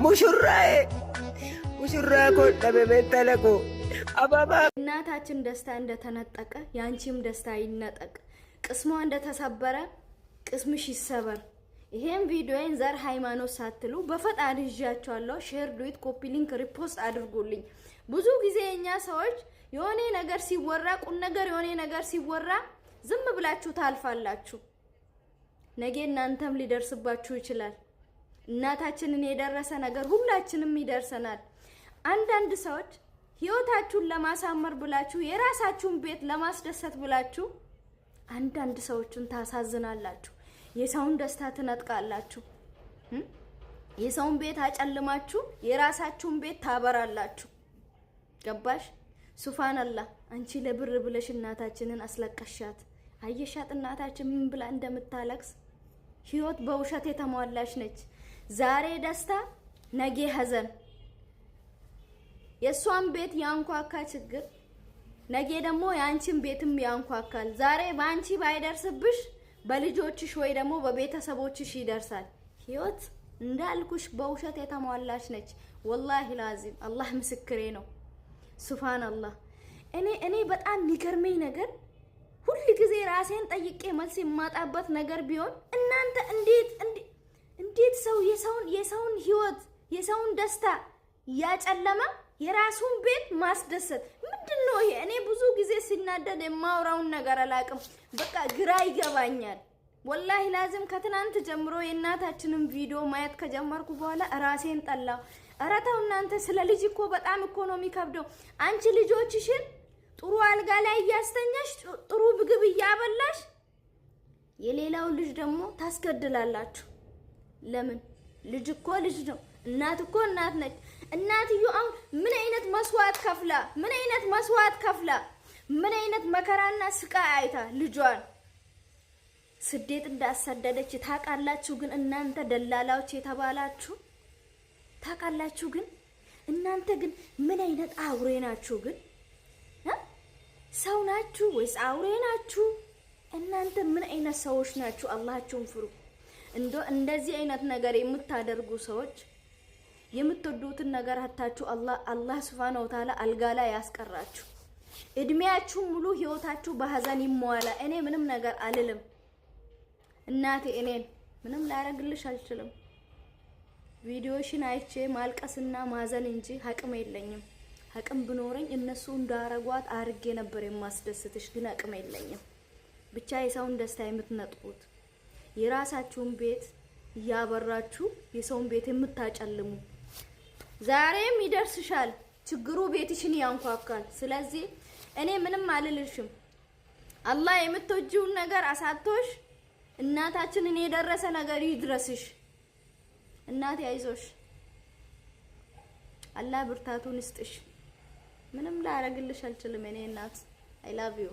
ሙሽራዬ ሙሽራ ኮ ለበበተለኮ አባባ እናታችን ደስታ እንደተነጠቀ ያንቺም ደስታ ይነጠቅ። ቅስሟ እንደተሰበረ ቅስምሽ ይሰበር። ይሄን ቪዲዮን ዘር ሃይማኖት ሳትሉ በፈጣሪ ይዣቸዋለሁ። ሼር ዱት፣ ኮፒ ሊንክ፣ ሪፖስት አድርጉልኝ። ብዙ ጊዜ እኛ ሰዎች የሆነ ነገር ሲወራ ቁን ነገር የሆነ ነገር ሲወራ ዝም ብላችሁ ታልፋላችሁ። ነገ እናንተም ሊደርስባችሁ ይችላል። እናታችንን የደረሰ ነገር ሁላችንም ይደርሰናል። አንዳንድ ሰዎች ህይወታችሁን ለማሳመር ብላችሁ የራሳችሁን ቤት ለማስደሰት ብላችሁ አንዳንድ ሰዎችን ታሳዝናላችሁ። የሰውን ደስታ ትነጥቃላችሁ። የሰውን ቤት አጨልማችሁ የራሳችሁን ቤት ታበራላችሁ። ገባሽ? ሱብሃንአላህ። አንቺ ለብር ብለሽ እናታችንን አስለቀሻት። አየሻት እናታችን ምን ብላ እንደምታለቅስ። ህይወት በውሸት የተሟላች ነች። ዛሬ ደስታ ነገ ሀዘን። የሷን ቤት ያንኳካ ችግር ነገ ደግሞ ያንቺን ቤትም ያንኳካል። ዛሬ ባንቺ ባይደርስብሽ በልጆችሽ ወይ ደግሞ በቤተሰቦችሽ ይደርሳል። ህይወት እንዳልኩሽ በውሸት የተሟላች ነች። ወላሂ ላዚም አላህ ምስክሬ ነው። ሱብሃንአላህ። እኔ በጣም የሚገርመኝ ነገር ሁሉ ጊዜ ራሴን ጠይቄ መልስ የማጣበት ነገር ቢሆን እናንተ እንዴት ሰው የሰውን ህይወት የሰውን ደስታ ያጨለማ የራሱን ቤት ማስደሰት ምንድነው ይሄ? እኔ ብዙ ጊዜ ሲናደድ የማውራውን ነገር አላቅም። በቃ ግራ ይገባኛል። ወላሂ ላዚም ከትናንት ጀምሮ የእናታችንን ቪዲዮ ማየት ከጀመርኩ በኋላ ራሴን ጠላው። ኧረ ተው እናንተ። ስለ ልጅ እኮ በጣም ኢኮኖሚ ከብደው አንቺ ልጆችሽን ጥሩ አልጋ ላይ እያስተኛሽ ጥሩ ምግብ እያበላሽ የሌላው ልጅ ደግሞ ታስገድላላችሁ። ለምን? ልጅ እኮ ልጅ ነው። እናት እኮ እናት ነች። እናትዮ አሁን ምን አይነት መስዋዕት ከፍላ ምን አይነት መከራና ስቃይ አይታ ልጇን ስደት እንዳሰደደች ታውቃላችሁ። ግን እናንተ ደላላዎች የተባላችሁ ታውቃላችሁ። ግን እናንተ ግን ምን አይነት አውሬ ናችሁ? ግን ሰው ናችሁ ወይስ አውሬ ናችሁ? እናንተ ምን አይነት ሰዎች ናችሁ? አላህችሁን ፍሩ። እንደዚህ አይነት ነገር የምታደርጉ ሰዎች የምትወዱትን ነገር አታችሁ አላህ ሱብሃነሁ ወተዓላ አልጋ ላይ ያስቀራችሁ። እድሜያችሁ ሙሉ ህይወታችሁ በሐዘን ይሟላ። እኔ ምንም ነገር አልልም እናቴ። እኔን ምንም ላረግልሽ አልችልም። ቪዲዮሽን አይቼ ማልቀስና ማዘን እንጂ አቅም የለኝም። አቅም ብኖረኝ እነሱ እንዳረጓት አርጌ ነበር የማስደስትሽ። ግን አቅም የለኝም። ብቻ የሰውን ደስታ የምትነጥቁት የራሳችሁን ቤት ያበራችሁ የሰውን ቤት የምታጨልሙ ዛሬም ይደርስሻል። ችግሩ ቤትሽን ያንኳካል። ስለዚህ እኔ ምንም አልልሽም። አላህ የምትወጂውን ነገር አሳጥቶሽ እናታችንን የደረሰ ነገር ይድረስሽ። እናቴ አይዞሽ፣ አላህ ብርታቱን ይስጥሽ። ምንም ላረግልሽ አልችልም። እኔ እናት አይ ላቭ ዩ